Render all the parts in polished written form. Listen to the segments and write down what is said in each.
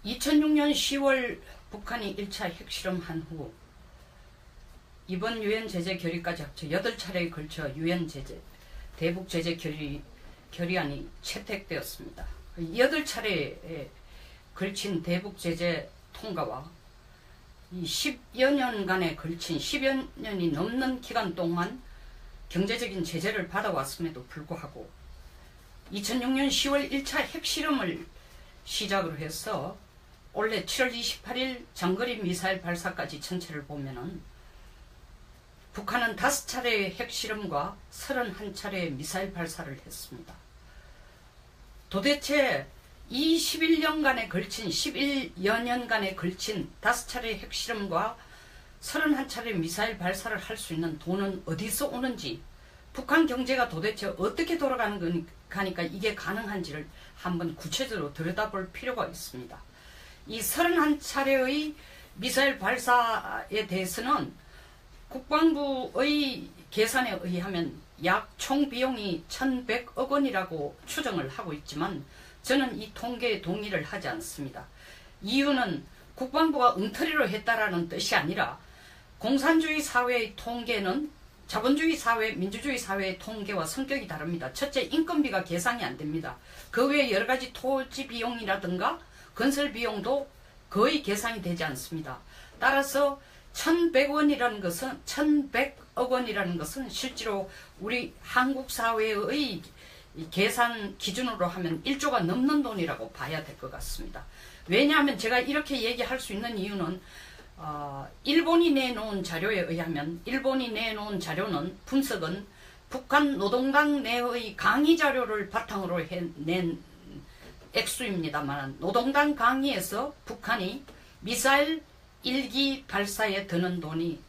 2006년 10월 북한이 1차 핵실험한 후 이번 유엔 제재 결의까지 합쳐 8차례에 걸쳐 유엔 제재 대북 제재 결의안이 채택되었습니다. 8차례에 걸친 대북 제재 통과와 이 10여 년간에 걸친 10여 년이 넘는 기간 동안 경제적인 제재를 받아왔음에도 불구하고 2006년 10월 1차 핵실험을 시작으로 해서 올해 7월 28일 장거리 미사일 발사까지 전체를 보면은 북한은 5차례의 핵실험과 31차례의 미사일 발사를 했습니다. 도대체 이 11년간에 걸친 11여 년간에 걸친 5차례의 핵실험과 31차례의 미사일 발사를 할 수 있는 돈은 어디서 오는지, 북한 경제가 도대체 어떻게 돌아가는 거니까 이게 가능한지를 한번 구체적으로 들여다볼 필요가 있습니다. 이 31차례의 미사일 발사에 대해서는 국방부의 계산에 의하면 약 총 비용이 1100억 원이라고 추정을 하고 있지만 저는 이 통계에 동의를 하지 않습니다. 이유는 국방부가 엉터리로 했다라는 뜻이 아니라 공산주의 사회의 통계는 자본주의 사회, 민주주의 사회의 통계와 성격이 다릅니다. 첫째, 인건비가 계산이 안 됩니다. 그 외에 여러 가지 토지 비용이라든가 건설 비용도 거의 계산이 되지 않습니다. 따라서 1100원이라는 것은 1100억 원이라는 것은 실제로 우리 한국 사회의 계산 기준으로 하면 1조가 넘는 돈이라고 봐야 될 것 같습니다. 왜냐하면 제가 이렇게 얘기할 수 있는 이유는 일본이 내놓은 자료에 의하면, 일본이 내놓은 자료는 분석은 북한 노동당 내의 강의 자료를 바탕으로 낸 액수입니다만, 노동당 강의에서 북한이 미사일 1기 발사에 드는 돈이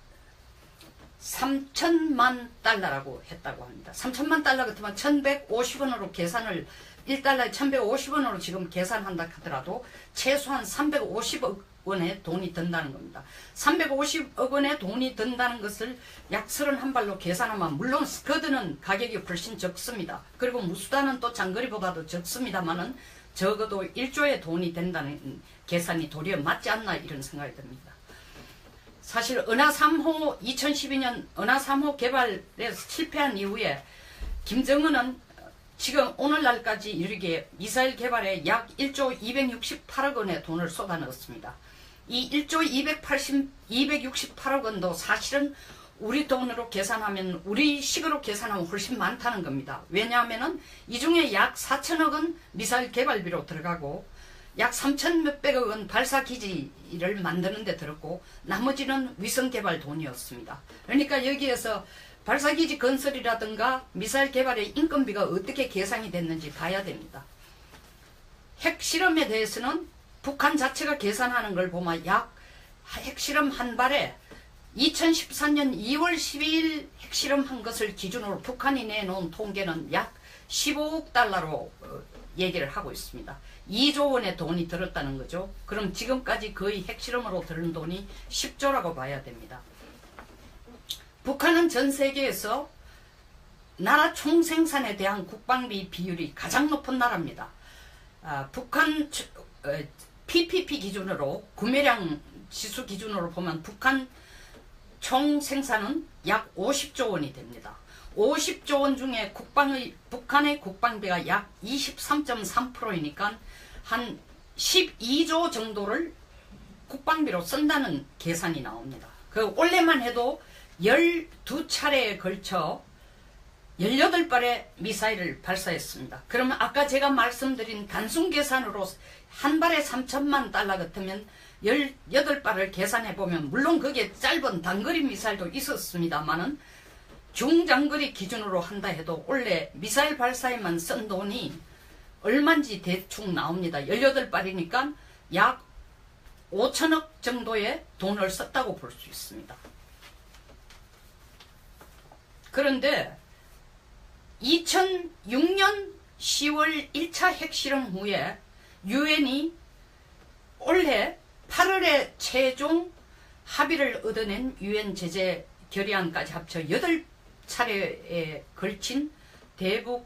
3천만 달러라고 했다고 합니다. 3천만 달러 같으면 1150원으로 계산을, 1달러에 1150원으로 지금 계산한다 하더라도 최소한 350억 원의 돈이 든다는 겁니다. 350억 원의 돈이 든다는 것을 약 31발로 계산하면, 물론 스커드는 가격이 훨씬 적습니다. 그리고 무수단은 또 장거리보다도 적습니다만은 적어도 1조의 돈이 된다는 계산이 도리어 맞지 않나, 이런 생각이 듭니다. 사실 은하 3호 2012년 은하 3호 개발에서 실패한 이후에 김정은은 지금 오늘날까지 이르게 미사일 개발에 약 1조 268억 원의 돈을 쏟아넣었습니다. 이 1조 268억 원도 사실은 우리 돈으로 계산하면, 우리 식으로 계산하면 훨씬 많다는 겁니다. 왜냐하면은 이 중에 약 4천억 원 미사일 개발비로 들어가고 약 3천 몇백억 원 발사기지를 만드는 데 들었고 나머지는 위성 개발 돈이었습니다. 그러니까 여기에서 발사기지 건설이라든가 미사일 개발의 인건비가 어떻게 계산이 됐는지 봐야 됩니다. 핵실험에 대해서는 북한 자체가 계산하는 걸 보면 약 핵실험 한 발에 2014년 2월 12일 핵실험한 것을 기준으로 북한이 내놓은 통계는 약 15억 달러로 얘기를 하고 있습니다. 2조 원의 돈이 들었다는 거죠. 그럼 지금까지 거의 핵실험으로 들은 돈이 10조라고 봐야 됩니다. 북한은 전 세계에서 나라 총생산에 대한 국방비 비율이 가장 높은 나라입니다. 북한 PPP 기준으로, 구매량 지수 기준으로 보면 북한 총생산은 약 50조 원이 됩니다. 50조 원 중에 북한의 국방비가 약 23.3%이니까 한 12조 정도를 국방비로 쓴다는 계산이 나옵니다. 그 올해만 해도 12차례에 걸쳐 18발의 미사일을 발사했습니다. 그러면 아까 제가 말씀드린 단순 계산으로 한 발에 3천만 달러 같으면 18발을 계산해보면, 물론 그게 짧은 단거리 미사일도 있었습니다만은 중장거리 기준으로 한다 해도 올해 미사일 발사에만 쓴 돈이 얼마인지 대충 나옵니다. 18발이니까 약 5천억 정도의 돈을 썼다고 볼 수 있습니다. 그런데 2006년 10월 1차 핵실험 후에 유엔이 올해 8월에 최종 합의를 얻어낸 유엔 제재 결의안까지 합쳐 8차례에 걸친 대북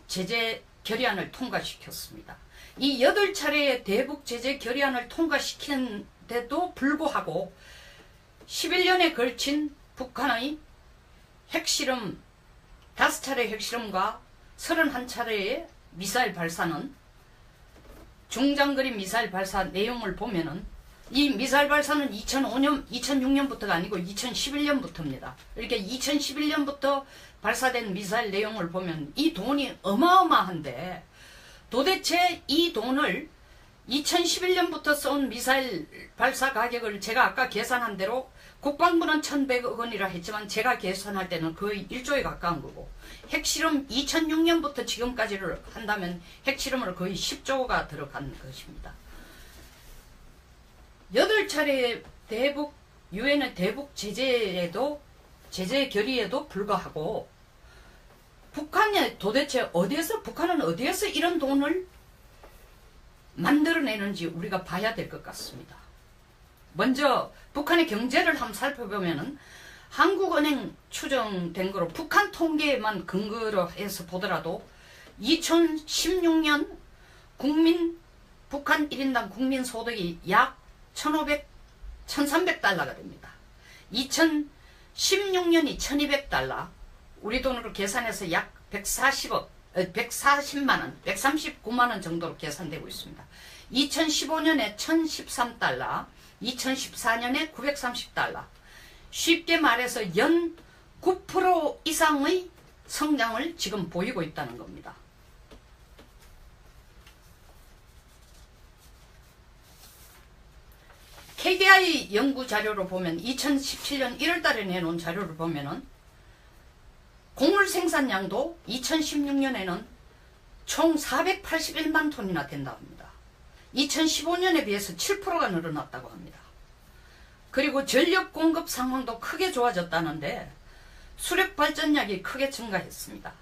제재 결의안을 통과시켰습니다. 이 8차례의 대북 제재 결의안을 통과시키는데도 불구하고 11년에 걸친 북한의 핵실험 5차례 핵실험과 31차례의 미사일 발사는 중장거리 미사일 발사 내용을 보면은 이 미사일 발사는 2006년부터가 아니고 2011년부터입니다. 이렇게 2011년부터 발사된 미사일 내용을 보면 이 돈이 어마어마한데 도대체 이 돈을 2011년부터 쏜 미사일 발사 가격을 제가 아까 계산한 대로 국방부는 1100억 원이라 했지만 제가 계산할 때는 거의 1조에 가까운 거고 핵실험 2006년부터 지금까지를 한다면 핵실험으로 거의 10조가 들어간 것입니다. 8차례 대북 유엔의 대북 제재에도 제재 결의에도 불구하고 북한은 어디에서 이런 돈을 만들어내는지 우리가 봐야 될 것 같습니다. 먼저 북한의 경제를 한번 살펴보면은 한국은행 추정된 거로 북한 통계에만 근거로 해서 보더라도 2016년 북한 1인당 국민 소득이 약 1300달러가 됩니다. 2016년이 1200달러, 우리 돈으로 계산해서 약 140만원, 139만원 정도로 계산되고 있습니다. 2015년에 1013달러, 2014년에 930달러. 쉽게 말해서 연 9% 이상의 성장을 지금 보이고 있다는 겁니다. KDI 연구 자료로 보면 2017년 1월달에 내놓은 자료를 보면은 곡물 생산량도 2016년에는 총 481만 톤이나 된다고 합니다. 2015년에 비해서 7%가 늘어났다고 합니다. 그리고 전력 공급 상황도 크게 좋아졌다는데 수력발전량이 크게 증가했습니다.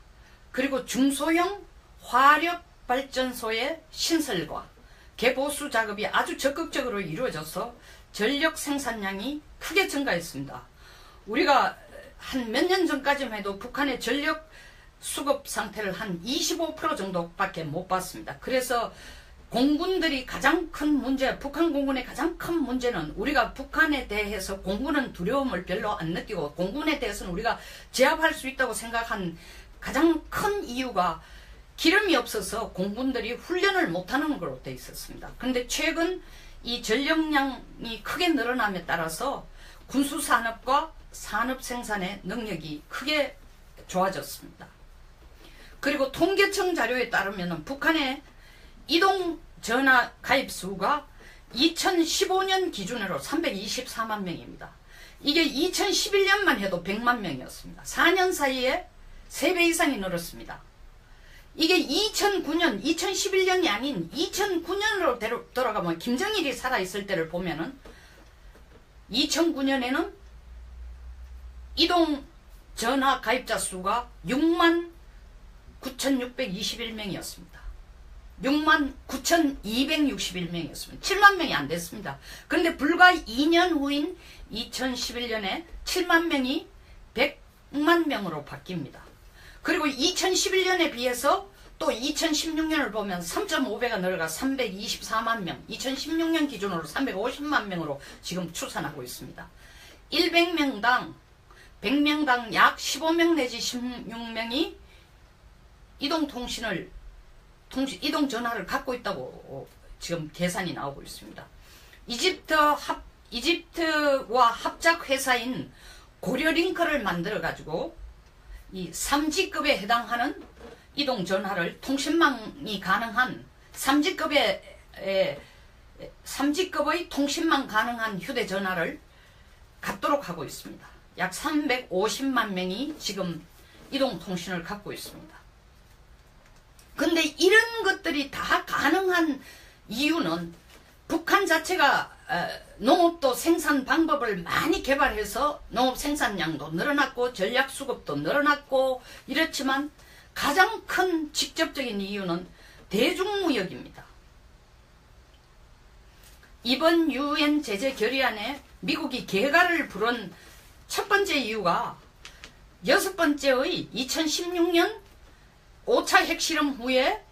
그리고 중소형 화력발전소의 신설과 개보수 작업이 아주 적극적으로 이루어져서 전력 생산량이 크게 증가했습니다. 우리가 한 몇 년 전까지만 해도 북한의 전력 수급 상태를 한 25% 정도밖에 못 봤습니다. 그래서 공군들이 가장 큰 문제, 북한 공군의 가장 큰 문제는 우리가 북한에 대해서 공군은 두려움을 별로 안 느끼고 공군에 대해서는 우리가 제압할 수 있다고 생각한 가장 큰 이유가 기름이 없어서 공군들이 훈련을 못하는 걸로 되어 있었습니다. 그런데 최근 이 전력량이 크게 늘어남에 따라서 군수산업과 산업생산의 능력이 크게 좋아졌습니다. 그리고 통계청 자료에 따르면 북한의 이동전화 가입 수가 2015년 기준으로 324만 명입니다. 이게 2011년만 해도 100만 명이었습니다. 4년 사이에 3배 이상이 늘었습니다. 이게 2009년, 2011년이 아닌 2009년으로 돌아가면 김정일이 살아있을 때를 보면은 2009년에는 이동전화 가입자 수가 6만 9,621명이었습니다. 6만 9,261명이었습니다. 7만 명이 안 됐습니다. 그런데 불과 2년 후인 2011년에 7만 명이 100만 명으로 바뀝니다. 그리고 2011년에 비해서 또 2016년을 보면 3.5배가 늘어가 324만 명, 2016년 기준으로 350만 명으로 지금 추산하고 있습니다. 100명당 100명당 약 15명 내지 16명이 이동전화를 갖고 있다고 지금 계산이 나오고 있습니다. 이집트와 합작회사인 고려링크를 만들어가지고 이 3G급에 해당하는 이동전화를 통신망이 가능한 3G급의 통신망 가능한 휴대전화를 갖도록 하고 있습니다. 약 350만 명이 지금 이동통신을 갖고 있습니다. 근데 이런 것들이 다 가능한 이유는 북한 자체가 농업도 생산 방법을 많이 개발해서 농업 생산량도 늘어났고 전략 수급도 늘어났고 이렇지만 가장 큰 직접적인 이유는 대중무역입니다. 이번 유엔 제재 결의안에 미국이 개가를 부른 첫 번째 이유가 6번째의 2016년 5차 핵실험 후에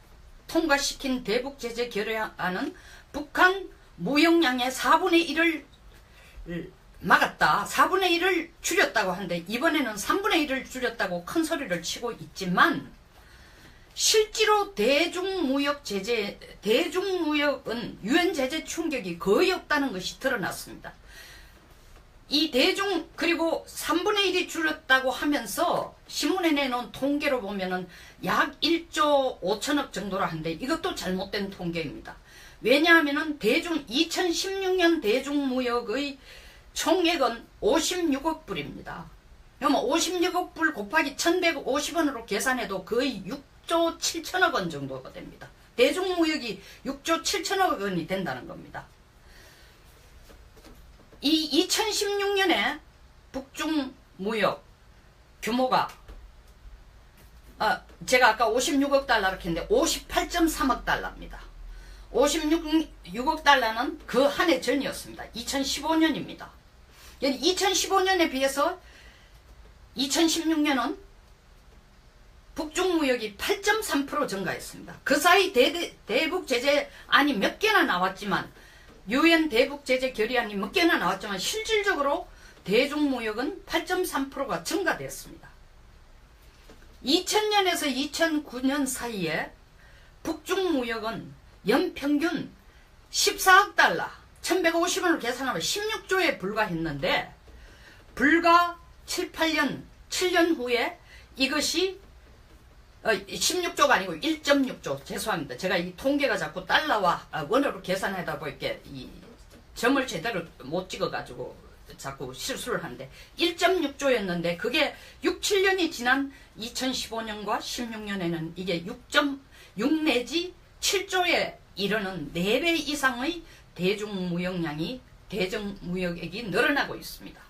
통과시킨 대북 제재 결의안은 북한 무역량의 4분의 1을 막았다. 4분의 1을 줄였다고 하는데 이번에는 3분의 1을 줄였다고 큰 소리를 치고 있지만 실제로 대중무역은 유엔 제재 충격이 거의 없다는 것이 드러났습니다. 그리고 3분의 1이 줄였다고 하면서 신문에 내놓은 통계로 보면은 약 1조 5천억 정도라 하는데 이것도 잘못된 통계입니다. 왜냐하면은 2016년 대중무역의 총액은 56억 불입니다. 그러면 56억 불 곱하기 1150원으로 계산해도 거의 6조 7천억 원 정도가 됩니다. 대중무역이 6조 7천억 원이 된다는 겁니다. 이 2016년에 북중무역 규모가 제가 아까 56억 달러를 했는데 58.3억 달러입니다. 56억 달러는 그 한 해 전이었습니다. 2015년입니다. 2015년에 비해서 2016년은 북중무역이 8.3% 증가했습니다. 그 사이 대북 제재안이 몇 개나 나왔지만 유엔 대북 제재 결의안이 몇 개나 나왔지만 실질적으로 대중무역은 8.3%가 증가됐습니다. 2000년에서 2009년 사이에 북중무역은 연평균 14억 달러 1150원을 계산하면 16조에 불과했는데 불과 7년 후에 이것이 16조가 아니고 1.6조 죄송합니다. 제가 이 통계가 자꾸 달러와 원어로 계산하다 보니까 이 점을 제대로 못 찍어가지고 자꾸 실수를 하는데 1.6조였는데 그게 6, 7년이 지난 2015년과 16년에는 이게 6.6 내지 7조에 이르는 4배 이상의 대중무역액이 늘어나고 있습니다.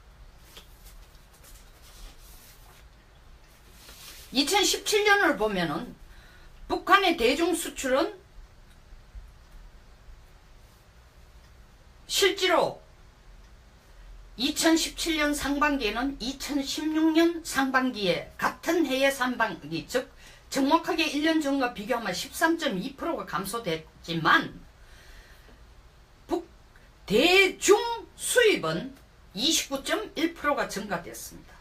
2017년을 보면은 북한의 대중수출은 실제로 2017년 상반기에는 2016년 상반기에 같은 해의 상반기 즉 정확하게 1년 전과 비교하면 13.2%가 감소됐지만 대중 수입은 29.1%가 증가됐습니다.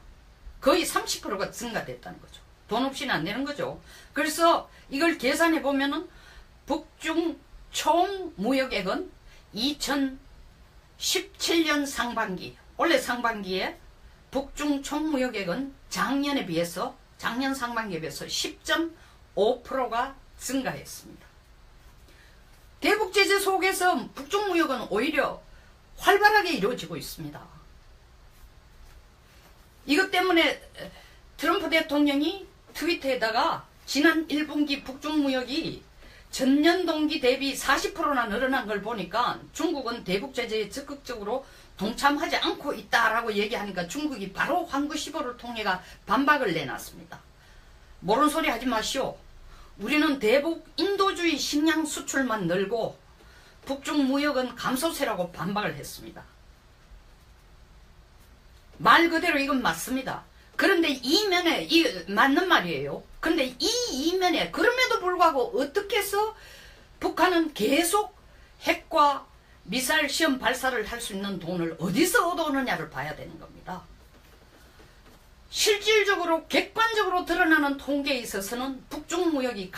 거의 30%가 증가됐다는 거죠. 돈 없이는 안 되는 거죠. 그래서 이걸 계산해 보면은 북중 총 무역액은 2017년 상반기, 올해 상반기에 북중 총 무역액은 작년 상반기에 비해서 10.5%가 증가했습니다. 대북 제재 속에서 북중 무역은 오히려 활발하게 이루어지고 있습니다. 이것 때문에 트럼프 대통령이 트위터에다가 지난 1분기 북중 무역이 전년 동기 대비 40%나 늘어난 걸 보니까 중국은 대북 제재에 적극적으로 동참하지 않고 있다라고 얘기하니까 중국이 바로 황구시보를 통해가 반박을 내놨습니다. 모르는 소리 하지 마시오. 우리는 대북 인도주의 식량 수출만 늘고 북중 무역은 감소세라고 반박을 했습니다. 말 그대로 이건 맞습니다. 그런데 이면에 맞는 말이에요. 그런데 이면에 그럼에도 불구하고 어떻게 해서 북한은 계속 핵과 미사일 시험 발사를 할 수 있는 돈을 어디서 얻어오느냐를 봐야 되는 겁니다. 실질적으로 객관적으로 드러나는 통계에 있어서는 북중 무역이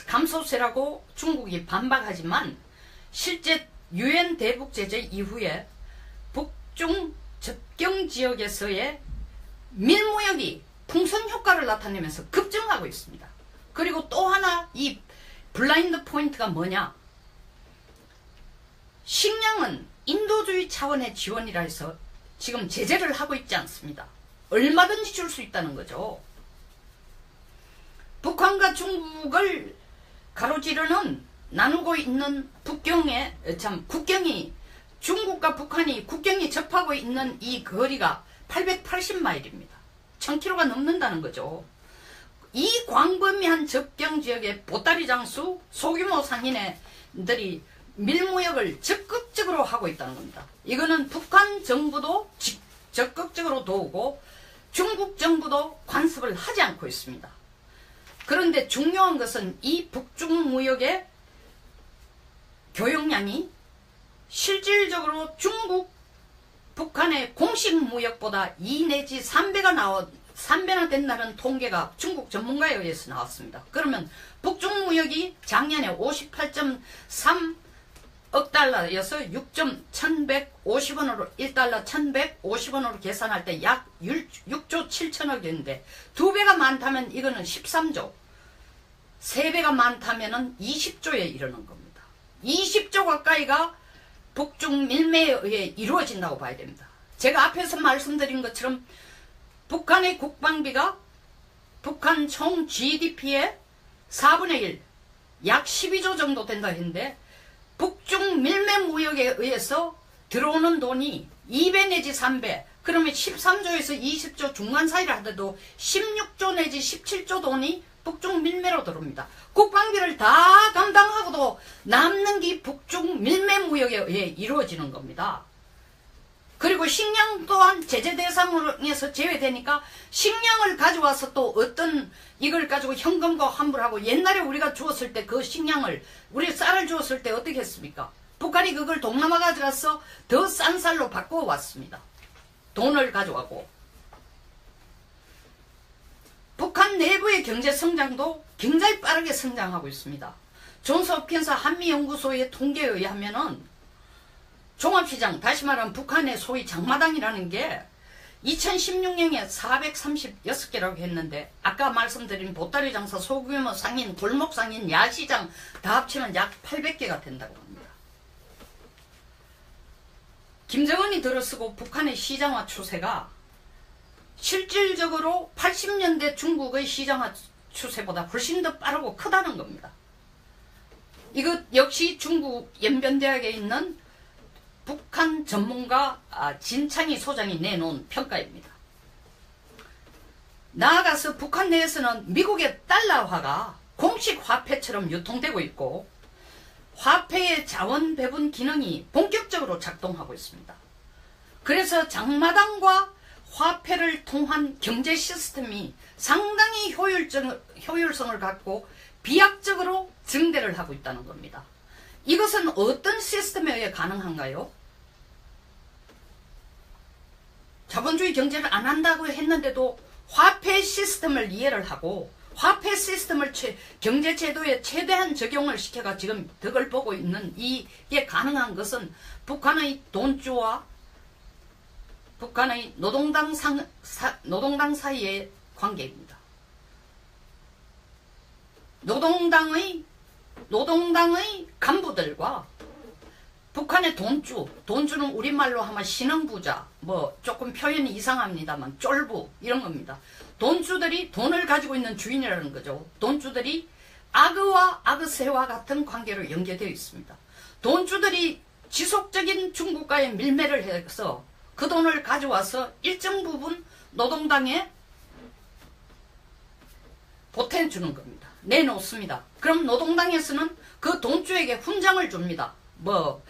감소세라고 중국이 반박하지만 실제 유엔 대북 제재 이후에 북중 접경 지역에서의 밀무역이 풍선 효과를 나타내면서 급증하고 있습니다. 그리고 또 하나 이 블라인드 포인트가 뭐냐? 식량은 인도주의 차원의 지원이라 해서 지금 제재를 하고 있지 않습니다. 얼마든지 줄 수 있다는 거죠. 북한과 중국을 가로지르는 나누고 있는 국경이 중국과 북한이 국경이 접하고 있는 이 거리가 880마일입니다. 1000km가 넘는다는 거죠. 이 광범위한 접경 지역의 보따리 장수 소규모 상인들이 밀무역을 적극적으로 하고 있다는 겁니다. 이거는 북한 정부도 적극적으로 도우고 중국 정부도 관습을 하지 않고 있습니다. 그런데 중요한 것은 이 북중 무역의 교역량이 실질적으로 중국, 북한의 공식 무역보다 2 내지 3배나 된다는 통계가 중국 전문가에 의해서 나왔습니다. 그러면 북중 무역이 작년에 58.3억 달러여서 1,150원으로 1달러 1,150원으로 계산할 때 약 6조 7천억인데 2배가 많다면 이거는 13조, 3배가 많다면 20조에 이르는 겁니다. 20조 가까이가 북중 밀매에 의해 이루어진다고 봐야 됩니다. 제가 앞에서 말씀드린 것처럼 북한의 국방비가 북한 총 GDP의 4분의 1, 약 12조 정도 된다 했는데 북중 밀매 무역에 의해서 들어오는 돈이 2배 내지 3배, 그러면 13조에서 20조 중간 사이를 하더라도 16조 내지 17조 돈이 북중 밀매로 들어옵니다. 국방비를 다 감당하고도 남는 게 북중 밀매 무역에 의해 이루어지는 겁니다. 그리고 식량 또한 제재 대상에서 제외되니까 식량을 가져와서 또 어떤 이걸 가지고 현금과 환불하고, 옛날에 우리가 주었을 때 그 식량을, 우리 쌀을 주었을 때 어떻게 했습니까? 북한이 그걸 동남아 가져가서 더 싼 쌀로 바꾸어 왔습니다. 돈을 가져가고. 북한 내부의 경제 성장도 굉장히 빠르게 성장하고 있습니다. 존스 홉킨스 한미연구소의 통계에 의하면은 종합시장, 다시 말하면 북한의 소위 장마당이라는 게 2016년에 436개라고 했는데, 아까 말씀드린 보따리 장사, 소규모 상인, 골목 상인, 야시장 다 합치면 약 800개가 된다고 합니다. 김정은이 들어서고 북한의 시장화 추세가 실질적으로 80년대 중국의 시장화 추세보다 훨씬 더 빠르고 크다는 겁니다. 이것 역시 중국 연변대학에 있는 북한 전문가 진창희 소장이 내놓은 평가입니다. 나아가서 북한 내에서는 미국의 달러화가 공식 화폐처럼 유통되고 있고, 화폐의 자원 배분 기능이 본격적으로 작동하고 있습니다. 그래서 장마당과 화폐를 통한 경제 시스템이 상당히 효율성을 갖고 비약적으로 증대를 하고 있다는 겁니다. 이것은 어떤 시스템에 의해 가능한가요? 자본주의 경제를 안 한다고 했는데도 화폐 시스템을 이해를 하고 화폐 시스템을 경제제도에 최대한 적용을 시켜가 지금 덕을 보고 있는 이게 가능한 것은 북한의 돈주와 북한의 노동당 사이의 관계입니다. 노동당의 간부들과 북한의 돈주는 우리말로 하면 신흥부자, 뭐 조금 표현이 이상합니다만 쫄부 이런 겁니다. 돈주들이 돈을 가지고 있는 주인이라는 거죠. 돈주들이 악의와 악의새와 같은 관계로 연계되어 있습니다. 돈주들이 지속적인 중국과의 밀매를 해서 그 돈을 가져와서 일정 부분 노동당에 보태주는 겁니다. 내놓습니다. 그럼 노동당에서는 그 돈주에게 훈장을 줍니다. 뭐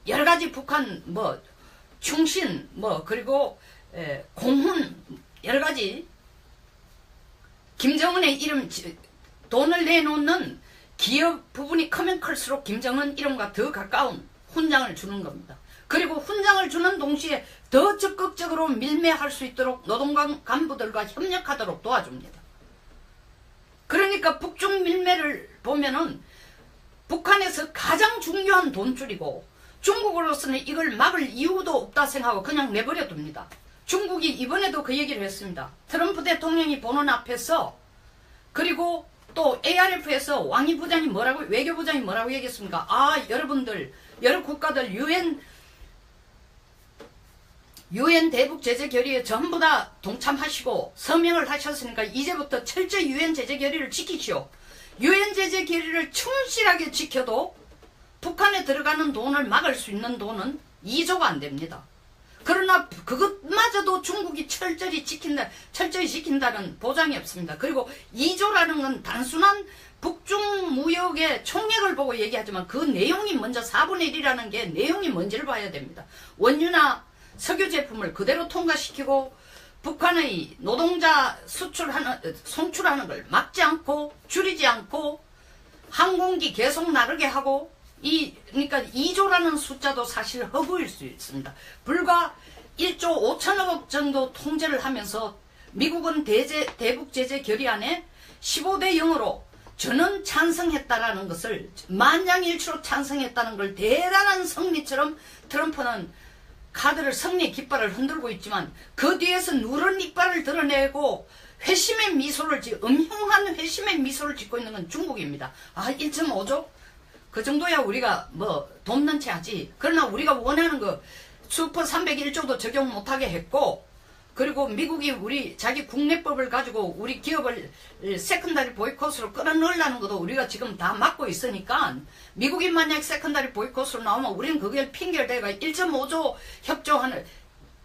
여러가지 북한 뭐 충신 그리고 공훈 여러가지 김정은의 이름 돈을 내놓는 기업 부분이 크면 클수록 김정은 이름과 더 가까운 훈장을 주는 겁니다. 그리고 훈장을 주는 동시에 더 적극적으로 밀매할 수 있도록 노동당 간부들과 협력하도록 도와줍니다. 그러니까 북중 밀매를 보면은 북한에서 가장 중요한 돈줄이고, 중국으로서는 이걸 막을 이유도 없다 생각하고 그냥 내버려 둡니다. 중국이 이번에도 그 얘기를 했습니다. 트럼프 대통령이 보는 앞에서, 그리고 또 ARF에서 왕이 부장이 뭐라고, 외교부장이 뭐라고 얘기했습니까? 여러분들, 여러 국가들 유엔 대북 제재 결의에 전부 다 동참하시고 서명을 하셨으니까 이제부터 철저히 유엔 제재 결의를 지키시오. 유엔 제재 결의를 충실하게 지켜도 북한에 들어가는 돈을 막을 수 있는 돈은 2조가 안 됩니다. 그러나 그것마저도 중국이 철저히 지킨다는 보장이 없습니다. 그리고 2조라는 건 단순한 북중 무역의 총액을 보고 얘기하지만 그 내용이 먼저 4분의 1이라는 게 내용이 뭔지를 봐야 됩니다. 원유나 석유 제품을 그대로 통과시키고 북한의 노동자 송출하는 걸 막지 않고 줄이지 않고 항공기 계속 나르게 하고 그러니까 2조라는 숫자도 사실 허구일 수 있습니다. 불과 1조 5천억 정도 통제를 하면서 미국은 대북 제재 결의안에 15대 0으로 저는 찬성했다라는 것을 만장일치로 찬성했다는 걸 대단한 승리처럼 트럼프는 카드를 승리의 깃발을 흔들고 있지만 그 뒤에서 누런 이빨을 드러내고 회심의 미소를 음흉한 회심의 미소를 짓고 있는 건 중국입니다. 1.5조? 그 정도야 우리가 뭐 돕는 채 하지. 그러나 우리가 원하는 거 슈퍼 301조도 적용 못하게 했고, 그리고 미국이 우리 자기 국내법을 가지고 우리 기업을 세컨다리 보이콧으로 끌어넣으려는 것도 우리가 지금 다 막고 있으니까 미국이 만약 세컨다리 보이콧으로 나오면 우리는 그걸 핑계를 대가 1.5조 협조하는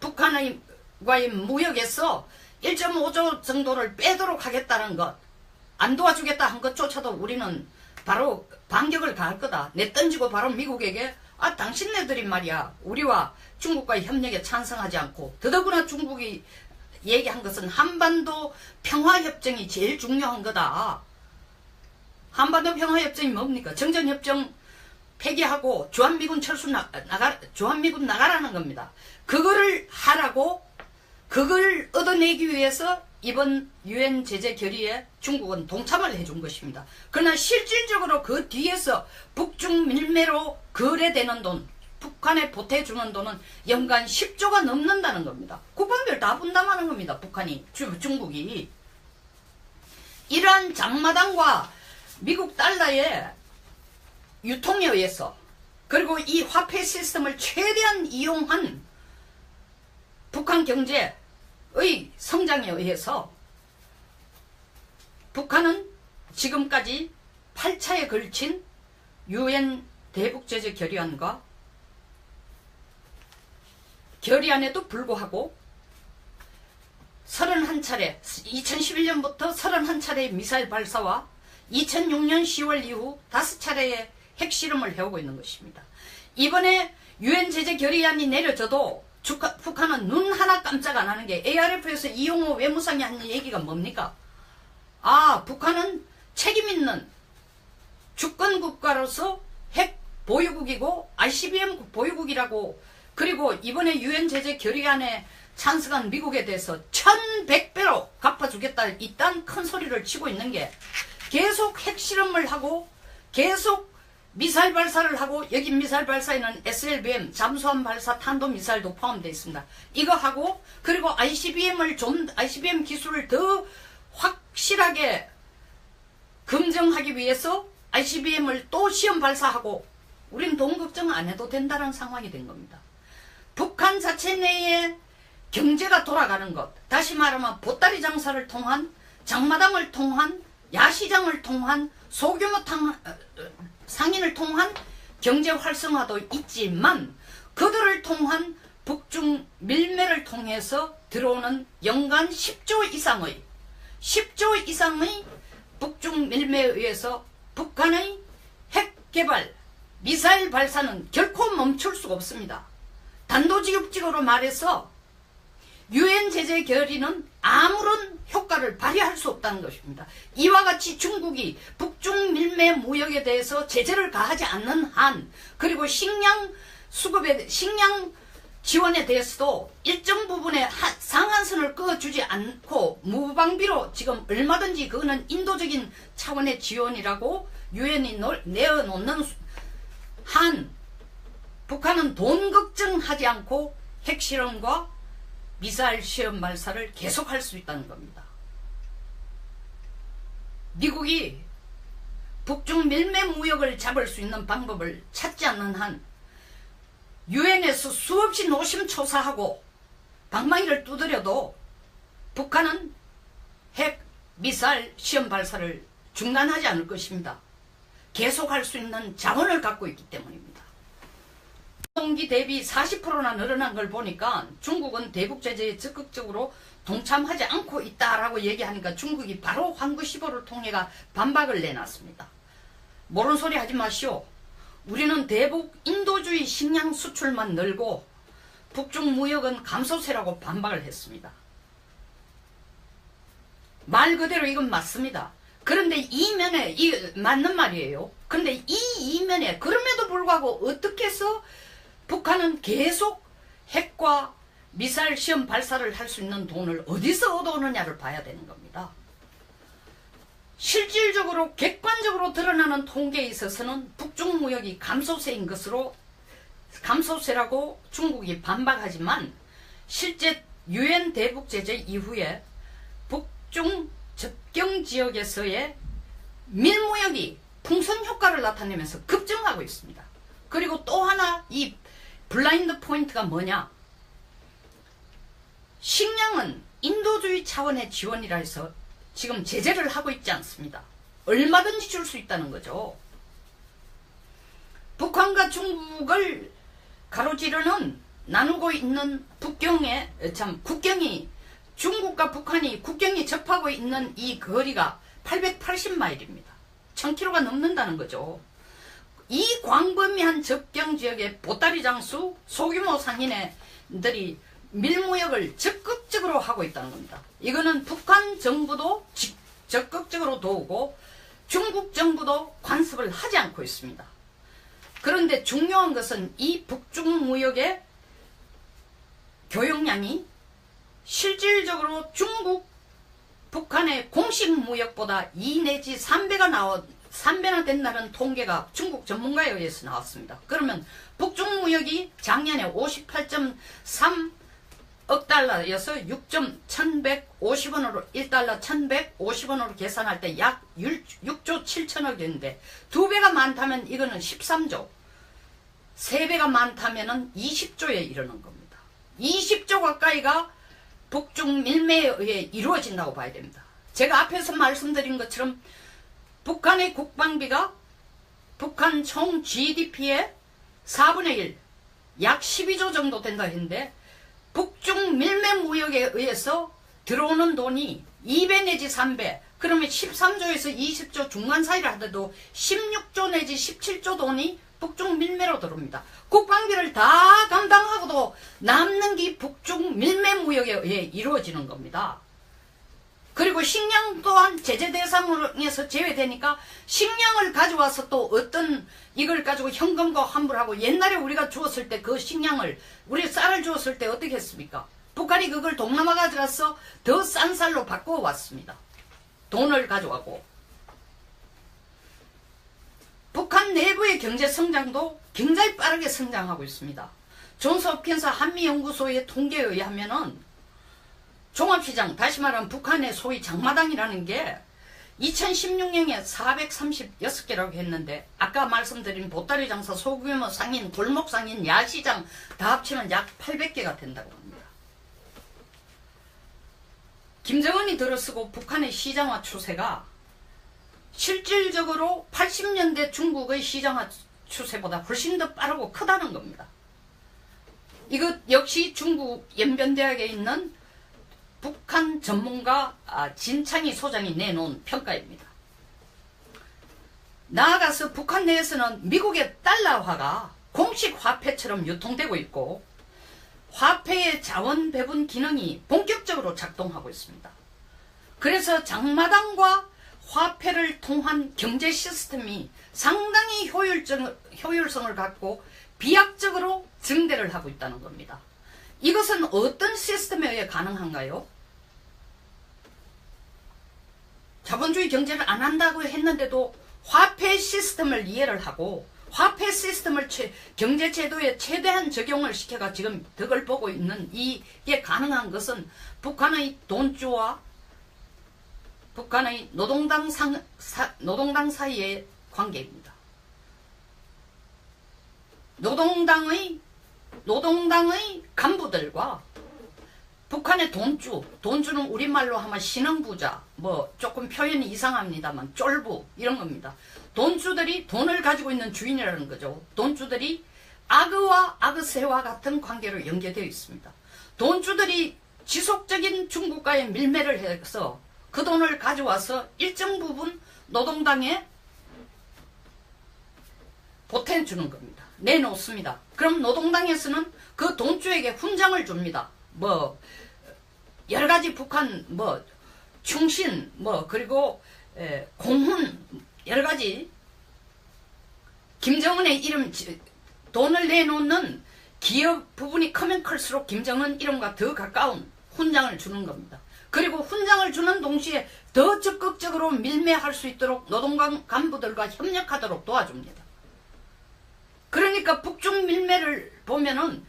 북한과의 무역에서 1.5조 정도를 빼도록 하겠다는 것, 안 도와주겠다 한 것조차도 우리는 바로 반격을 가할 거다. 내던지고 바로 미국에게 당신네들이 말이야 우리와 중국과의 협력에 찬성하지 않고, 더더구나 중국이 얘기한 것은 한반도 평화협정이 제일 중요한 거다. 한반도 평화협정이 뭡니까? 정전협정 폐기하고 주한미군 주한미군 나가라는 겁니다. 그거를 하라고, 그걸 얻어내기 위해서 이번 유엔 제재 결의에 중국은 동참을 해준 것입니다. 그러나 실질적으로 그 뒤에서 북중 밀매로 거래되는 돈, 북한에 보태주는 돈은 연간 10조가 넘는다는 겁니다. 국방비를 다 분담하는 겁니다. 중국이. 이러한 장마당과 미국 달러의 유통에 의해서, 그리고 이 화폐 시스템을 최대한 이용한 북한 경제의 성장에 의해서 북한은 지금까지 8차에 걸친 유엔 대북제재 결의안과 결의안에도 불구하고 31차례, 2011년부터 31차례의 미사일 발사와 2006년 10월 이후 5차례의 핵실험을 해오고 있는 것입니다. 이번에 유엔 제재 결의안이 내려져도 북한은 눈 하나 깜짝 안 하는 게, ARF에서 이용호 외무상이 하는 얘기가 뭡니까? 북한은 책임있는 주권국가로서 핵 보유국이고 ICBM 보유국이라고, 그리고 이번에 유엔 제재 결의안에 찬성한 미국에 대해서 1100배로 갚아주겠다, 이딴 큰 소리를 치고 있는 게, 계속 핵실험을 하고 계속 미사일 발사를 하고, 여기 미사일 발사에는 SLBM 잠수함 발사 탄도미사일도 포함되어 있습니다. 이거 하고, 그리고 ICBM 기술을 더 확실하게 검증하기 위해서 ICBM을 또 시험 발사하고, 우린 돈 걱정 안 해도 된다는 상황이 된 겁니다. 북한 자체 내에 경제가 돌아가는 것, 다시 말하면 보따리 장사를 통한, 장마당을 통한, 야시장을 통한, 소규모 상인을 통한 경제 활성화도 있지만, 그들을 통한 북중 밀매를 통해서 들어오는 연간 10조 이상의 북중 밀매에 의해서 북한의 핵 개발, 미사일 발사는 결코 멈출 수가 없습니다. 단도직입적으로 말해서 유엔 제재 결의는 아무런 효과를 발휘할 수 없다는 것입니다. 이와 같이 중국이 북중 밀매 무역에 대해서 제재를 가하지 않는 한, 그리고 식량 지원에 대해서도 일정 부분의 상한선을 그어주지 않고 무방비로 지금 얼마든지, 그거는 인도적인 차원의 지원이라고 유엔이 내어놓는 한, 북한은 돈 걱정하지 않고 핵실험과 미사일 시험 발사를 계속할 수 있다는 겁니다. 미국이 북중 밀매 무역을 잡을 수 있는 방법을 찾지 않는 한, 유엔에서 수없이 노심초사하고 방망이를 두드려도 북한은 핵 미사일 시험 발사를 중단하지 않을 것입니다. 계속할 수 있는 자원을 갖고 있기 때문입니다. 동기 대비 40%나 늘어난 걸 보니까 중국은 대북 제재에 적극적으로 동참하지 않고 있다라고 얘기하니까 중국이 바로 황구시보를 통해가 반박을 내놨습니다. 모르는 소리 하지 마시오. 우리는 대북 인도주의 식량 수출만 늘고 북중 무역은 감소세라고 반박을 했습니다. 말 그대로 이건 맞습니다. 그런데 이면에 맞는 말이에요. 그런데 이 이면에 그럼에도 불구하고 어떻게 해서 북한은 계속 핵과 미사일 시험 발사를 할 수 있는 돈을 어디서 얻어오느냐를 봐야 되는 겁니다. 실질적으로 객관적으로 드러나는 통계에 있어서는 북중 무역이 감소세인 것으로 감소세라고 중국이 반박하지만 실제 유엔 대북 제재 이후에 북중 접경 지역에서의 밀무역이 풍선 효과를 나타내면서 급증하고 있습니다. 그리고 또 하나 이 블라인드 포인트가 뭐냐? 식량은 인도주의 차원의 지원이라 해서 지금 제재를 하고 있지 않습니다. 얼마든지 줄 수 있다는 거죠. 북한과 중국을 가로지르는 나누고 있는 국경이 중국과 북한이 국경이 접하고 있는 이 거리가 880마일입니다. 1000km가 넘는다는 거죠. 이 광범위한 접경 지역의 보따리 장수 소규모 상인들이 밀무역을 적극적으로 하고 있다는 겁니다. 이거는 북한 정부도 적극적으로 도우고 중국 정부도 관습을 하지 않고 있습니다. 그런데 중요한 것은 이 북중 무역의 교역량이 실질적으로 중국, 북한의 공식 무역보다 2 내지 3배나 된다는 통계가 중국 전문가에 의해서 나왔습니다. 그러면 북중 무역이 작년에 58.3억 달러여서 6,150원으로 1달러 1,150원으로 계산할 때 약 6조 7천억인데 2배가 많다면 이거는 13조, 3배가 많다면 20조에 이르는 겁니다. 20조 가까이가 북중 밀매에 의해 이루어진다고 봐야 됩니다. 제가 앞에서 말씀드린 것처럼 북한의 국방비가 북한 총 GDP의 4분의 1, 약 12조 정도 된다 했는데 북중 밀매 무역에 의해서 들어오는 돈이 2배 내지 3배, 그러면 13조에서 20조 중간 사이를 하더라도 16조 내지 17조 돈이 북중 밀매로 들어옵니다. 국방비를 다 감당하고도 남는 게 북중 밀매 무역에 의해 이루어지는 겁니다. 그리고 식량 또한 제재 대상에서 제외되니까 식량을 가져와서 또 어떤 이걸 가지고 현금과 환불하고 옛날에 우리가 주었을 때 그 식량을 우리 쌀을 주었을 때 어떻게 했습니까? 북한이 그걸 동남아 가져가서 더 싼 쌀로 바꾸어 왔습니다. 돈을 가져가고 북한 내부의 경제 성장도 굉장히 빠르게 성장하고 있습니다. 존스 홉킨스 한미연구소의 통계에 의하면은 종합시장, 다시 말하면 북한의 소위 장마당이라는 게 2016년에 436개라고 했는데 아까 말씀드린 보따리 장사, 소규모 상인, 골목 상인, 야시장 다 합치면 약 800개가 된다고 합니다. 김정은이 들어서고 북한의 시장화 추세가 실질적으로 80년대 중국의 시장화 추세보다 훨씬 더 빠르고 크다는 겁니다. 이것 역시 중국 연변대학에 있는 북한 전문가 진창희 소장이 내놓은 평가입니다. 나아가서 북한 내에서는 미국의 달러화가 공식 화폐처럼 유통되고 있고 화폐의 자원 배분 기능이 본격적으로 작동하고 있습니다. 그래서 장마당과 화폐를 통한 경제 시스템이 상당히 효율성을 갖고 비약적으로 증대를 하고 있다는 겁니다. 이것은 어떤 시스템에 의해 가능한가요? 자본주의 경제를 안 한다고 했는데도 화폐 시스템을 이해를 하고 화폐 시스템을 경제 제도에 최대한 적용을 시켜가 지금 덕을 보고 있는 이게 가능한 것은 북한의 돈주와 북한의 노동당 사이의 관계입니다. 노동당의 간부들과 북한의 돈주는 우리말로 하면 신흥부자, 뭐 조금 표현이 이상합니다만 쫄부 이런 겁니다. 돈주들이 돈을 가지고 있는 주인이라는 거죠. 돈주들이 악의와 악의새와 같은 관계로 연계되어 있습니다. 돈주들이 지속적인 중국과의 밀매를 해서 그 돈을 가져와서 일정 부분 노동당에 보태주는 겁니다. 내놓습니다. 그럼 노동당에서는 그 돈주에게 훈장을 줍니다. 뭐 여러가지 북한 충신 그리고 공훈 여러 가지 김정은의 이름 돈을 내놓는 기업 부분이 크면 클수록 김정은 이름과 더 가까운 훈장을 주는 겁니다. 그리고 훈장을 주는 동시에 더 적극적으로 밀매할 수 있도록 노동당 간부들과 협력하도록 도와줍니다. 그러니까 북중 밀매를 보면은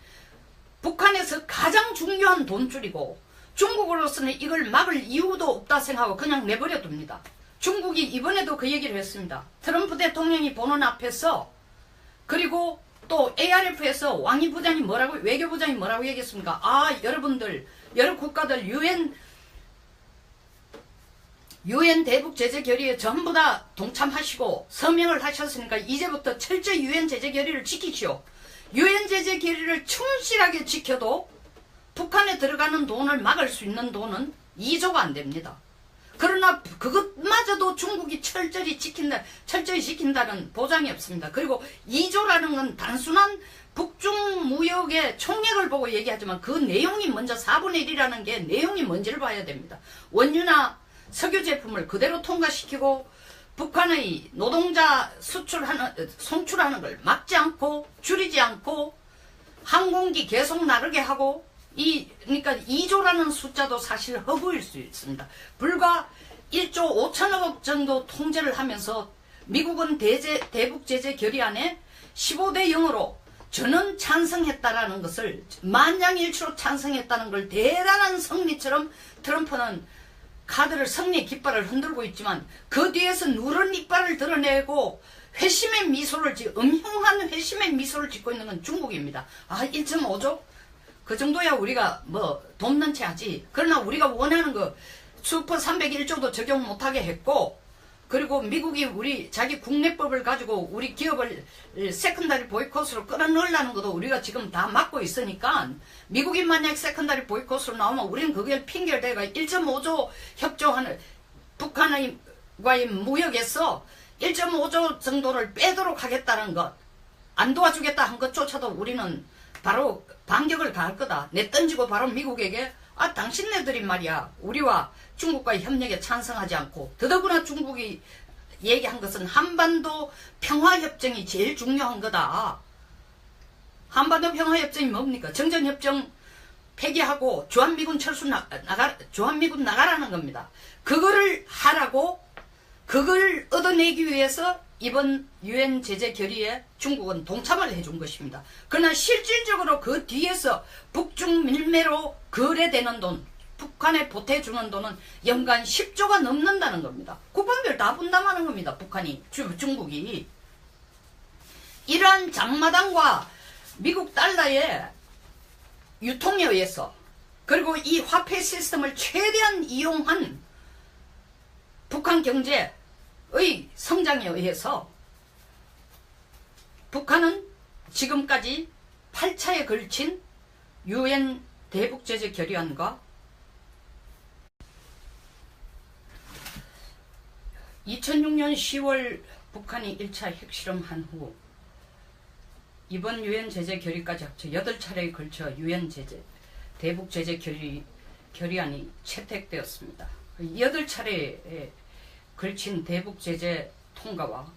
북한에서 가장 중요한 돈줄이고 중국으로서는 이걸 막을 이유도 없다 생각하고 그냥 내버려 둡니다. 중국이 이번에도 그 얘기를 했습니다. 트럼프 대통령이 보는 앞에서 그리고 또 ARF에서 왕이 부장이 외교부장이 뭐라고 얘기했습니까? 여러분들 여러 국가들 유엔 대북 제재 결의에 전부 다 동참하시고 서명을 하셨으니까 이제부터 철저히 유엔 제재 결의를 지키시오. 유엔 제재 결의를 충실하게 지켜도 북한에 들어가는 돈을 막을 수 있는 돈은 2조가 안 됩니다. 그러나 그것마저도 중국이 철저히 지킨다는 보장이 없습니다. 그리고 2조라는 건 단순한 북중 무역의 총액을 보고 얘기하지만 그 내용이 먼저 4분의 1이라는 게 내용이 뭔지를 봐야 됩니다. 원유나 석유 제품을 그대로 통과시키고 북한의 노동자 송출하는 걸 막지 않고 줄이지 않고 항공기 계속 나르게 하고 그러니까 2조라는 숫자도 사실 허구일 수 있습니다. 불과 1조 5천억 정도 통제를 하면서 미국은 대북 제재 결의안에 15대 0으로 저는 찬성했다라는 것을 만장일치로 찬성했다는 걸 대단한 승리처럼 트럼프는 카드를 승리의 깃발을 흔들고 있지만 그 뒤에서 누런 이빨을 드러내고 음흉한 회심의 미소를 짓고 있는 건 중국입니다. 1.5조? 그 정도야 우리가 돕는 채 하지. 그러나 우리가 원하는 거 슈퍼 301조도 적용 못하게 했고 그리고 미국이 우리 자기 국내법을 가지고 우리 기업을 세컨다리 보이콧으로 끌어넣으려는 것도 우리가 지금 다 막고 있으니까 미국이 만약 세컨다리 보이콧으로 나오면 우리는 그걸 핑계를 대가 1.5조 협조하는 북한과의 무역에서 1.5조 정도를 빼도록 하겠다는 것, 안 도와주겠다 한 것조차도 우리는 바로 반격을 가할 거다. 내던지고 바로 미국에게 당신네들이 말이야 우리와 중국과의 협력에 찬성하지 않고 더더구나 중국이 얘기한 것은 한반도 평화협정이 제일 중요한 거다. 한반도 평화협정이 뭡니까? 정전협정 폐기하고 주한미군 주한미군 나가라는 겁니다. 그거를 하라고 그걸 얻어내기 위해서 이번 유엔 제재 결의에 중국은 동참을 해준 것입니다. 그러나 실질적으로 그 뒤에서 북중 밀매로 거래되는 돈, 북한에 보태주는 돈은 연간 10조가 넘는다는 겁니다. 국방비를 다 분담하는 겁니다. 중국이. 이러한 장마당과 미국 달러의 유통에 의해서 그리고 이 화폐 시스템을 최대한 이용한 북한 경제의 성장에 의해서 북한은 지금까지 8차에 걸친 유엔 대북제재 결의안과 2006년 10월 북한이 1차 핵실험한 후 이번 유엔 제재 결의까지 합쳐 8차례에 걸쳐 유엔 제재 대북제재 결의안이 채택되었습니다. 8차례에 걸친 대북제재 통과와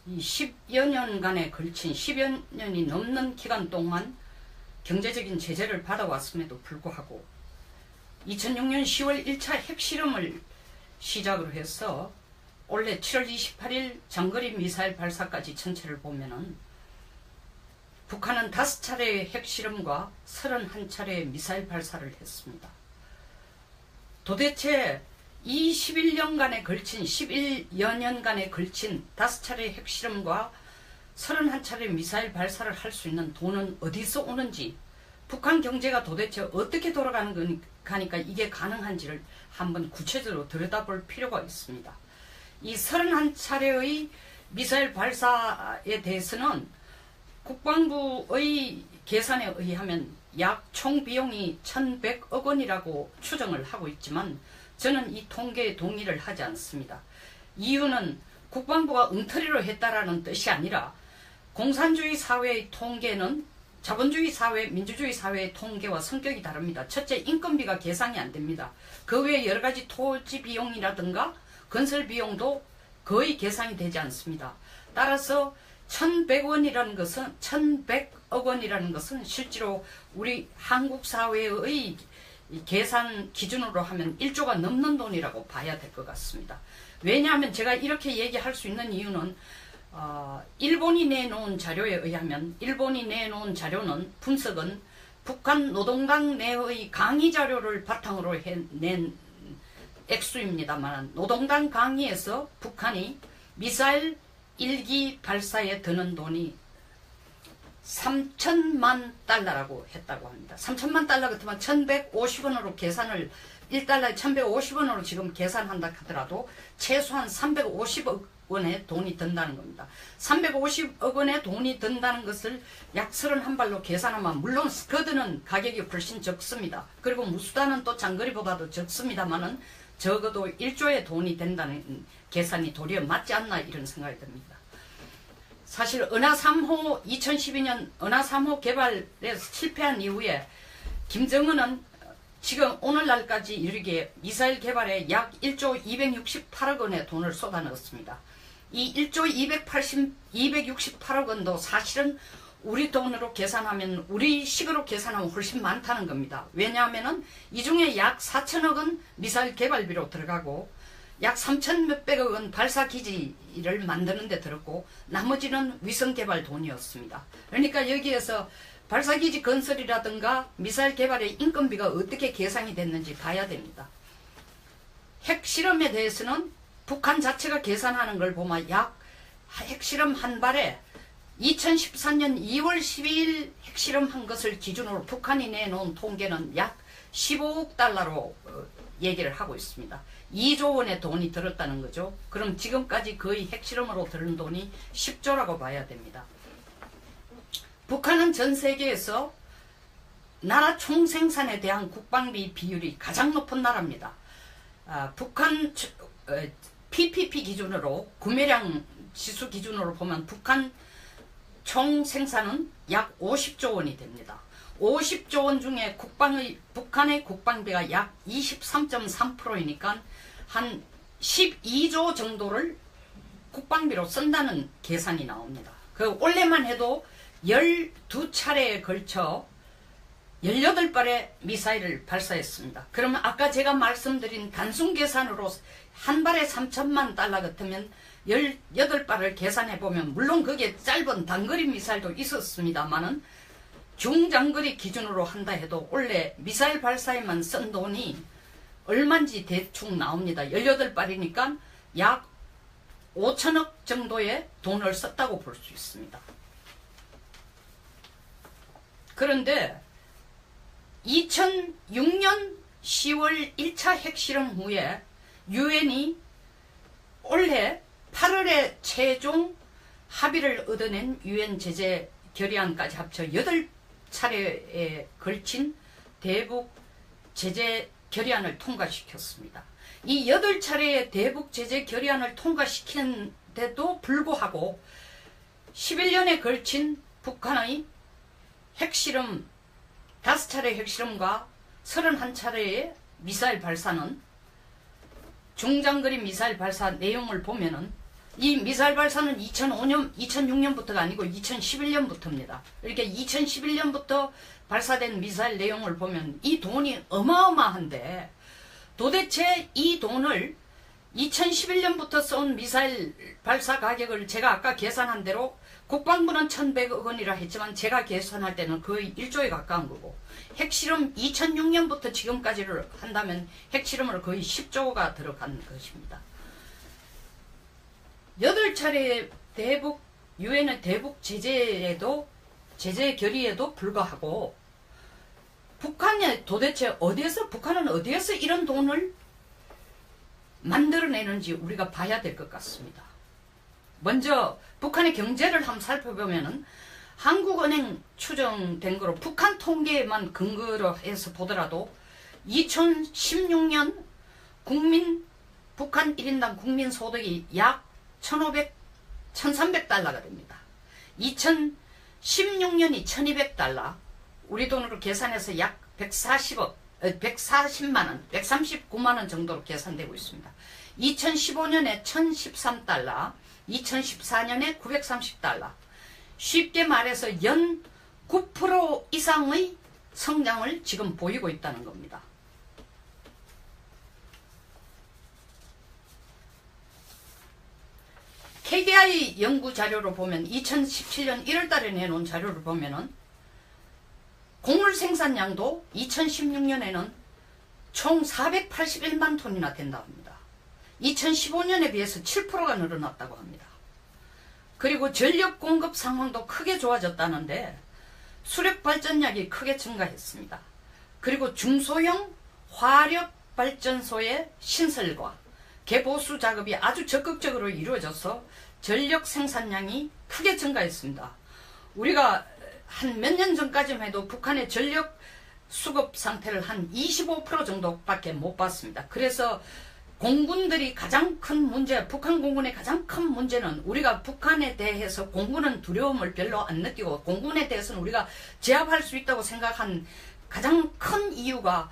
이 10여 년간에 걸친 10여 년이 넘는 기간 동안 경제적인 제재를 받아왔음에도 불구하고 2006년 10월 1차 핵실험을 시작으로 해서 올해 7월 28일 장거리 미사일 발사까지 전체를 보면은 북한은 5차례의 핵실험과 31차례의 미사일 발사를 했습니다. 도대체 이 11년간에 걸친 11여 년간에 걸친 5차례의 핵실험과 31차례 미사일 발사를 할 수 있는 돈은 어디서 오는지 북한 경제가 도대체 어떻게 돌아가는 거니까 이게 가능한지를 한번 구체적으로 들여다볼 필요가 있습니다. 이 31차례의 미사일 발사에 대해서는 국방부의 계산에 의하면 약 총 비용이 1100억 원이라고 추정을 하고 있지만 저는 이 통계에 동의를 하지 않습니다. 이유는 국방부가 엉터리로 했다라는 뜻이 아니라 공산주의 사회의 통계는 자본주의 사회, 민주주의 사회의 통계와 성격이 다릅니다. 첫째, 인건비가 계산이 안 됩니다. 그 외에 여러 가지 토지 비용이라든가 건설 비용도 거의 계산이 되지 않습니다. 따라서 1100원이라는 것은 1100억 원이라는 것은 실제로 우리 한국 사회의 계산 기준으로 하면 1조가 넘는 돈이라고 봐야 될 것 같습니다. 왜냐하면 제가 이렇게 얘기할 수 있는 이유는 일본이 내놓은 자료에 의하면, 일본이 내놓은 자료는 분석은 북한 노동당 내의 강의 자료를 바탕으로 낸 액수입니다만, 노동당 강의에서 북한이 미사일 1기 발사에 드는 돈이 3천만 달러라고 했다고 합니다. 3천만 달러 같으면 1150원으로 계산을 1달러에 1150원으로 지금 계산한다 하더라도 최소한 350억 원의 돈이 든다는 겁니다. 350억 원의 돈이 든다는 것을 약 31발로 계산하면, 물론 스커드는 가격이 훨씬 적습니다. 그리고 무수단은 또 장거리보다도 적습니다만은 적어도 1조의 돈이 된다는 계산이 도리어 맞지 않나, 이런 생각이 듭니다. 사실 은하 3호 2012년 은하 3호 개발에서 실패한 이후에 김정은은 지금 오늘날까지 이르게 미사일 개발에 약 1조 268억 원의 돈을 쏟아넣었습니다. 이 1조 268억 원도 사실은 우리 돈으로 계산하면, 우리 식으로 계산하면 훨씬 많다는 겁니다. 왜냐하면은 이 중에 약 4천억 원 미사일 개발비로 들어가고 약 3천 몇백억 원 발사기지를 만드는 데 들었고, 나머지는 위성 개발 돈이었습니다. 그러니까 여기에서 발사기지 건설이라든가 미사일 개발의 인건비가 어떻게 계산이 됐는지 봐야 됩니다. 핵실험에 대해서는 북한 자체가 계산하는 걸 보면 약 핵실험 한 발에 2014년 2월 12일 핵실험한 것을 기준으로 북한이 내놓은 통계는 약 15억 달러로 얘기를 하고 있습니다. 2조 원의 돈이 들었다는 거죠. 그럼 지금까지 거의 핵실험으로 들은 돈이 10조라고 봐야 됩니다. 북한은 전 세계에서 나라 총생산에 대한 국방비 비율이 가장 높은 나라입니다. 북한 PPP 기준으로, 구매량 지수 기준으로 보면 북한 총생산은 약 50조 원이 됩니다. 50조 원 중에 북한의 국방비가 약 23.3%이니까 한 12조 정도를 국방비로 쓴다는 계산이 나옵니다. 그 올해만 해도 12차례에 걸쳐 18발의 미사일을 발사했습니다. 그러면 아까 제가 말씀드린 단순 계산으로 한 발에 3천만 달러 같으면 18발을 계산해보면, 물론 그게 짧은 단거리 미사일도 있었습니다만은 중장거리 기준으로 한다 해도 원래 미사일 발사에만 쓴 돈이 얼마인지 대충 나옵니다. 18발이니까 약 5천억 정도의 돈을 썼다고 볼 수 있습니다. 그런데 2006년 10월 1차 핵실험 후에 유엔이 올해 8월에 최종 합의를 얻어낸 유엔 제재 결의안까지 합쳐 8차례에 걸친 대북 제재 결의안을 통과시켰습니다. 이 8차례의 대북 제재 결의안을 통과시켰는데도 불구하고 11년에 걸친 북한의 핵실험, 5차례 핵실험과 31차례의 미사일 발사는, 중장거리 미사일 발사 내용을 보면은 이 미사일 발사는 2006년부터가 아니고 2011년부터입니다. 이렇게 2011년부터 발사된 미사일 내용을 보면 이 돈이 어마어마한데, 도대체 이 돈을 2011년부터 쏜 미사일 발사 가격을 제가 아까 계산한 대로, 국방부는 1100억 원이라 했지만 제가 계산할 때는 거의 1조에 가까운 거고, 핵실험 2006년부터 지금까지를 한다면 핵실험으로 거의 10조가 들어간 것입니다. 8차례 유엔의 대북 제재 결의에도 불구하고 북한은 어디에서 이런 돈을 만들어내는지 우리가 봐야 될 것 같습니다. 먼저 북한의 경제를 한번 살펴보면은 한국은행 추정된 거로, 북한 통계만 근거로 해서 보더라도 2016년 북한 1인당 국민 소득이 약 1,300달러가 됩니다. 16년이 1200달러, 우리 돈으로 계산해서 약 140만원, 139만원 정도로 계산되고 있습니다. 2015년에 1013달러, 2014년에 930달러. 쉽게 말해서 연 9% 이상의 성장을 지금 보이고 있다는 겁니다. KDI 연구 자료로 보면 2017년 1월달에 내놓은 자료를 보면은 곡물 생산량도 2016년에는 총 481만 톤이나 된다고 합니다. 2015년에 비해서 7%가 늘어났다고 합니다. 그리고 전력 공급 상황도 크게 좋아졌다는데 수력발전량이 크게 증가했습니다. 그리고 중소형 화력발전소의 신설과 개보수 작업이 아주 적극적으로 이루어져서 전력 생산량이 크게 증가했습니다. 우리가 한 몇 년 전까지만 해도 북한의 전력 수급 상태를 한 25% 정도밖에 못 봤습니다. 그래서 공군들이 가장 큰 문제, 북한 공군의 가장 큰 문제는 우리가 북한에 대해서 공군은 두려움을 별로 안 느끼고 공군에 대해서는 우리가 제압할 수 있다고 생각한 가장 큰 이유가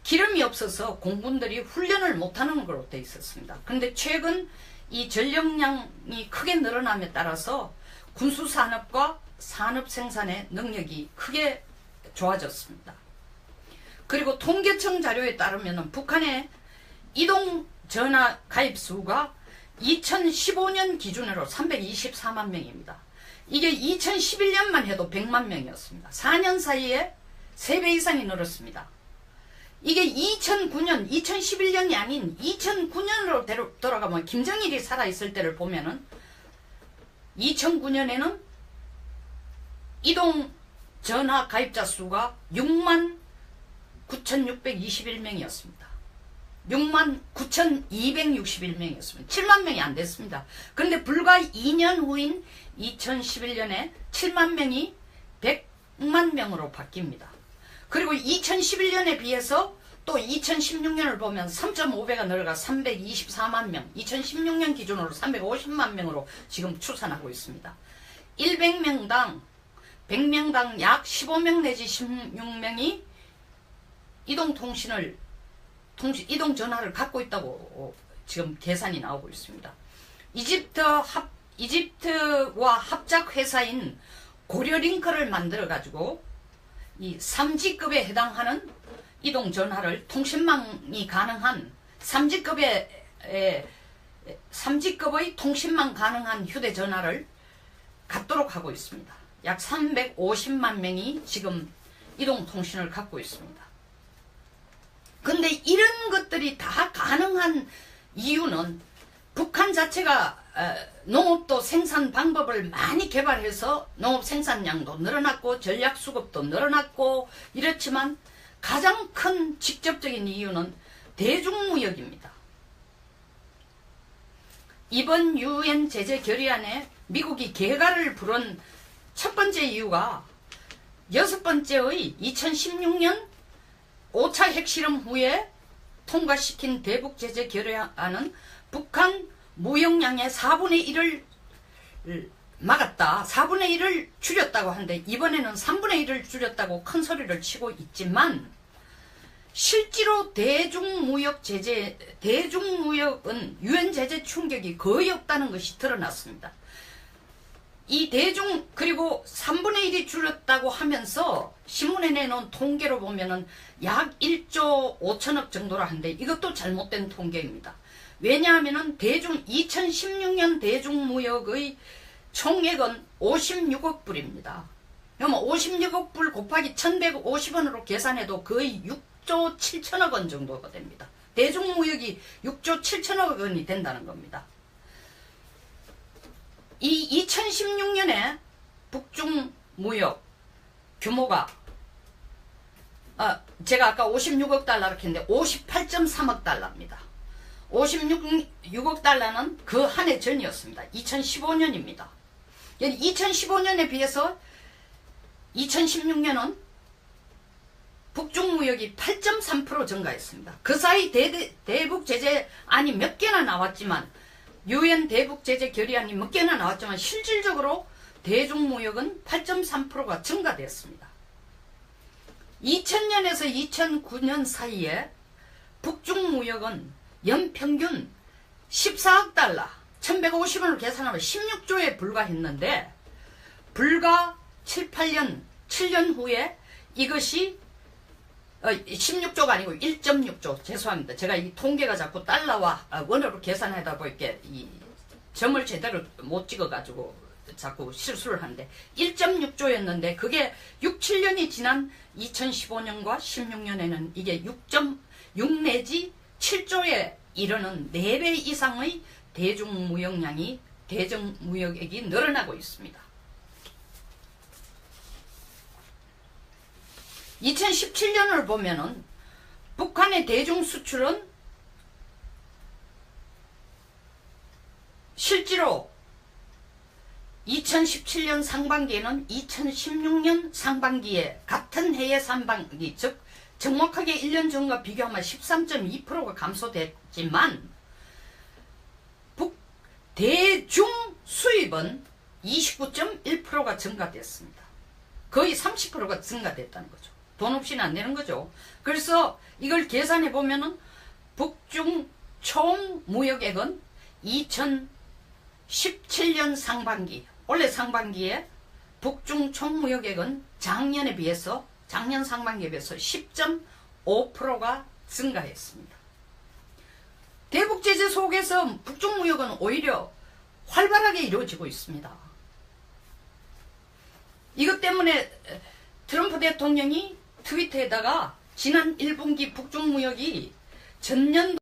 기름이 없어서 공군들이 훈련을 못하는 걸로 되어 있었습니다. 그런데 최근 이 전력량이 크게 늘어남에 따라서 군수산업과 산업생산의 능력이 크게 좋아졌습니다. 그리고 통계청 자료에 따르면 북한의 이동전화 가입수가 2015년 기준으로 324만 명입니다. 이게 2011년만 해도 100만 명이었습니다. 4년 사이에 3배 이상이 늘었습니다. 이게 2009년, 2011년이 아닌 2009년으로 돌아가면 김정일이 살아있을 때를 보면은 2009년에는 이동전화 가입자 수가 69,621명이었습니다. 69,261명이었습니다. 7만 명이 안 됐습니다. 그런데 불과 2년 후인 2011년에 7만 명이 100만 명으로 바뀝니다. 그리고 2011년에 비해서 또 2016년을 보면 3.5배가 늘어가 324만 명, 2016년 기준으로 350만 명으로 지금 추산하고 있습니다. 100명당 100명당 약 15명 내지 16명이 이동전화를 갖고 있다고 지금 계산이 나오고 있습니다. 이집트와 합작회사인 고려링크를 만들어가지고 이 3G급에 해당하는 이동전화를 통신망이 가능한 3G급의 통신망 가능한 휴대전화를 갖도록 하고 있습니다. 약 350만 명이 지금 이동통신을 갖고 있습니다. 근데 이런 것들이 다 가능한 이유는 북한 자체가 농업도 생산 방법을 많이 개발해서 농업 생산량도 늘어났고 전략 수급도 늘어났고 이렇지만 가장 큰 직접적인 이유는 대중무역입니다. 이번 유엔 제재 결의안에 미국이 개가를 부른 첫 번째 이유가 6번째의 2016년 5차 핵실험 후에 통과시킨 대북 제재 결의안은 북한 무역량의 4분의 1을 막았다. 4분의 1을 줄였다고 하는데 이번에는 3분의 1을 줄였다고 큰 소리를 치고 있지만 실제로 대중무역은 유엔 제재 충격이 거의 없다는 것이 드러났습니다. 그리고 3분의 1이 줄였다고 하면서 신문에 내놓은 통계로 보면은 약 1조 5천억 정도라 하는데 이것도 잘못된 통계입니다. 왜냐하면은 2016년 대중무역의 총액은 56억 불입니다. 그러면 56억 불 곱하기 1150원으로 계산해도 거의 6조 7천억 원 정도가 됩니다. 대중무역이 6조 7천억 원이 된다는 겁니다. 이 2016년에 북중 무역 규모가 제가 아까 56억 달러라고 했는데 58.3억 달러입니다. 56억 달러는 그 한 해 전이었습니다. 2015년입니다. 2015년에 비해서 2016년은 북중 무역이 8.3% 증가했습니다. 그 사이 대북 제재안이 몇 개나 나왔지만 유엔 대북 제재 결의안이 몇 개나 나왔지만 실질적으로 대중무역은 8.3%가 증가되었습니다. 2000년에서 2009년 사이에 북중무역은 연평균 14억 달러 1150원을 계산하면 16조에 불과했는데 불과 7년 후에 이것이 16조가 아니고 1.6조 죄송합니다. 제가 이 통계가 자꾸 달러와 원어로 계산하다 보니까 이 점을 제대로 못 찍어가지고 자꾸 실수를 하는데 1.6조였는데 그게 6, 7년이 지난 2015년과 16년에는 이게 6 내지 7조에 이르는 4배 이상의 대중무역량이 대중무역액이 늘어나고 있습니다. 2017년을 보면은 북한의 대중수출은 실제로 2017년 상반기에는 2016년 상반기에 같은 해의 상반기 즉 정확하게 1년 전과 비교하면 13.2%가 감소됐지만 대중 수입은 29.1%가 증가됐습니다. 거의 30%가 증가됐다는 거죠. 돈 없이는 안 되는 거죠. 그래서 이걸 계산해 보면은 북중 총 무역액은 2017년 상반기 올해 상반기에 북중 총 무역액은 작년 상반기에 비해서 10.5%가 증가했습니다. 대북 제재 속에서 북중 무역은 오히려 활발하게 이루어지고 있습니다. 이것 때문에 트럼프 대통령이 트위터에다가 지난 1분기 북중 무역이 전년도